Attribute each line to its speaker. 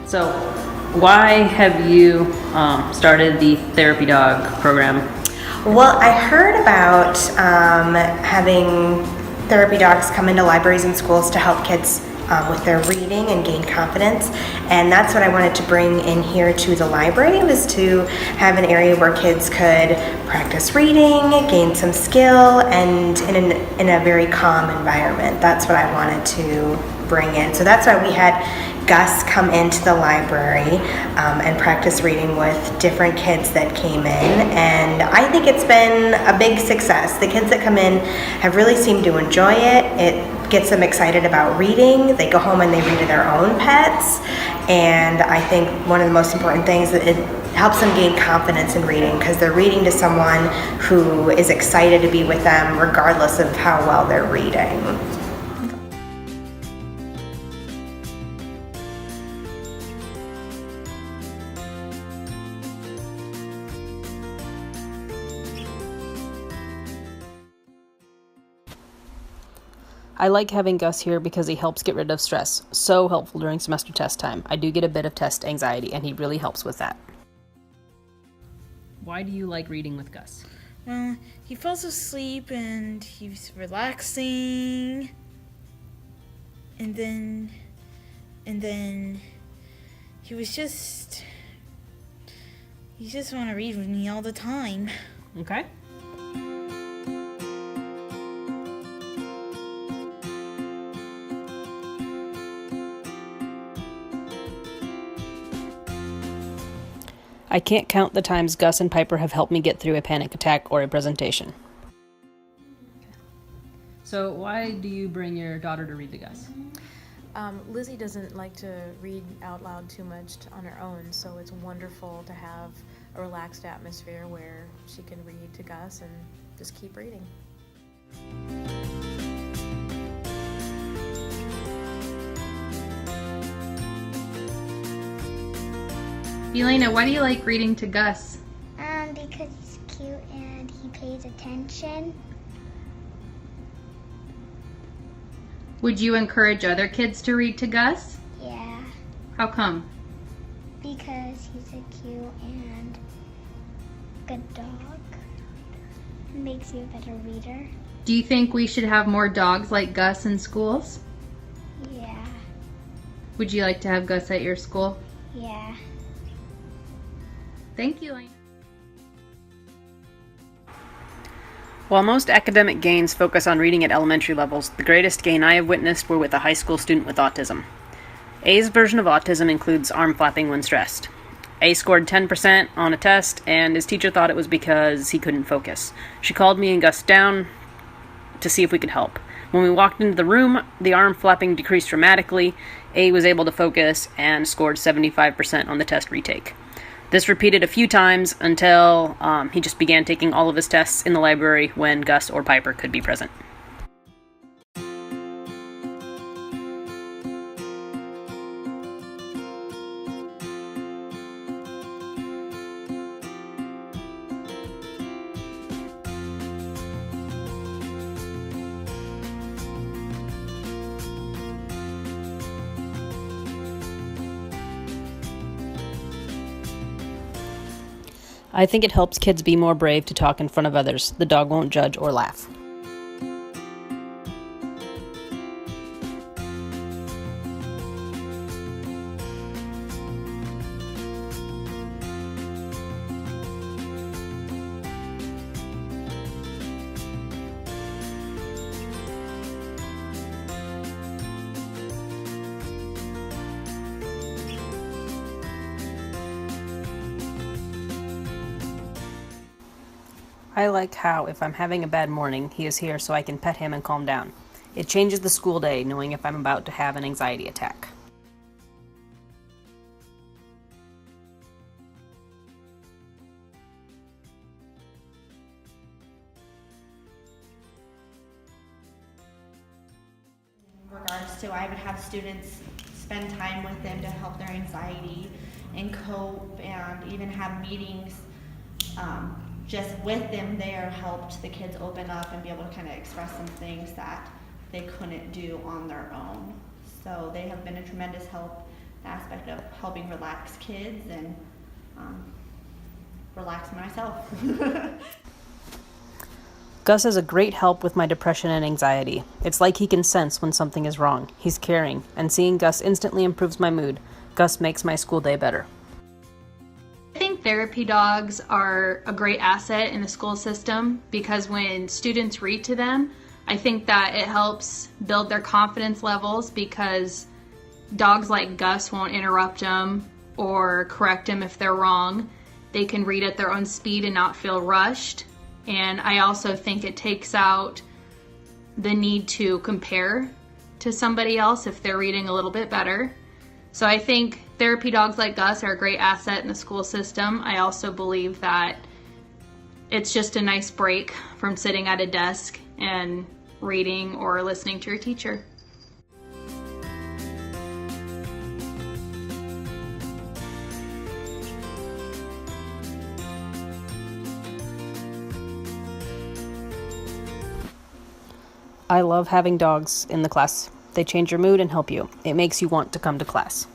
Speaker 1: So, why have you started the therapy dog program?
Speaker 2: Well, I heard about having therapy dogs come into libraries and schools to help kids with their reading and gain confidence, and that's what I wanted to bring in here to the library, was to have an area where kids could practice reading, gain some skill, and in a very calm environment. That's what I wanted to bring in. So that's why we had Gus come into the library and practice reading with different kids that came in, and I think it's been a big success. The kids that come in have really seemed to enjoy it. It gets them excited about reading. They go home and they read to their own pets, and I think one of the most important things that it helps them gain confidence in reading, because they're reading to someone who is excited to be with them regardless of how well they're reading.
Speaker 1: I like having Gus here because he helps get rid of stress. So helpful during semester test time. I do get a bit of test anxiety, and he really helps with that. Why do you like reading with Gus?
Speaker 3: Well, he falls asleep and he's relaxing. And then he just want to read with me all the time.
Speaker 1: Okay. I can't count the times Gus and Piper have helped me get through a panic attack or a presentation. So why do you bring your daughter to read to Gus?
Speaker 4: Lizzie doesn't like to read out loud too much on her own, so it's wonderful to have a relaxed atmosphere where she can read to Gus and just keep reading.
Speaker 5: Elena, why do you like reading to Gus?
Speaker 6: Because he's cute and he pays attention.
Speaker 5: Would you encourage other kids to read to Gus?
Speaker 6: Yeah,
Speaker 5: How come?
Speaker 6: because he's a cute and good dog. It makes you a better reader.
Speaker 5: Do you think we should have more dogs like Gus in schools?
Speaker 6: Yeah,
Speaker 5: Would you like to have Gus at your school?
Speaker 6: yeah.
Speaker 5: Thank you, Elena.
Speaker 1: While most academic gains focus on reading at elementary levels, the greatest gain I have witnessed were with a high school student with autism. A's version of autism includes arm flapping when stressed. A scored 10% on a test, and his teacher thought it was because he couldn't focus. She called me and Gus down to see if we could help. When we walked into the room, the arm flapping decreased dramatically. A was able to focus and scored 75% on the test retake. This repeated a few times until he just began taking all of his tests in the library when Gus or Piper could be present. I think it helps kids be more brave to talk in front of others. The dog won't judge or laugh. I like how, if I'm having a bad morning, he is here so I can pet him and calm down. It changes the school day knowing if I'm about to have an anxiety attack.
Speaker 7: In regards to, I would have students spend time with them to help their anxiety and cope, and even have meetings just with them there helped the kids open up and be able to kind of express some things that they couldn't do on their own. So they have been a tremendous help aspect of helping relax kids and relax myself.
Speaker 1: Gus is a great help with my depression and anxiety. It's like he can sense when something is wrong. He's caring, and seeing Gus instantly improves my mood. Gus makes my school day better.
Speaker 5: I think therapy dogs are a great asset in the school system because when students read to them, I think that it helps build their confidence levels because dogs like Gus won't interrupt them or correct them if they're wrong. They can read at their own speed and not feel rushed. And I also think it takes out the need to compare to somebody else if they're reading a little bit better. So I think therapy dogs like Gus are a great asset in the school system. I also believe that it's just a nice break from sitting at a desk and reading or listening to your teacher.
Speaker 1: I love having dogs in the class. They change your mood and help you. It makes you want to come to class.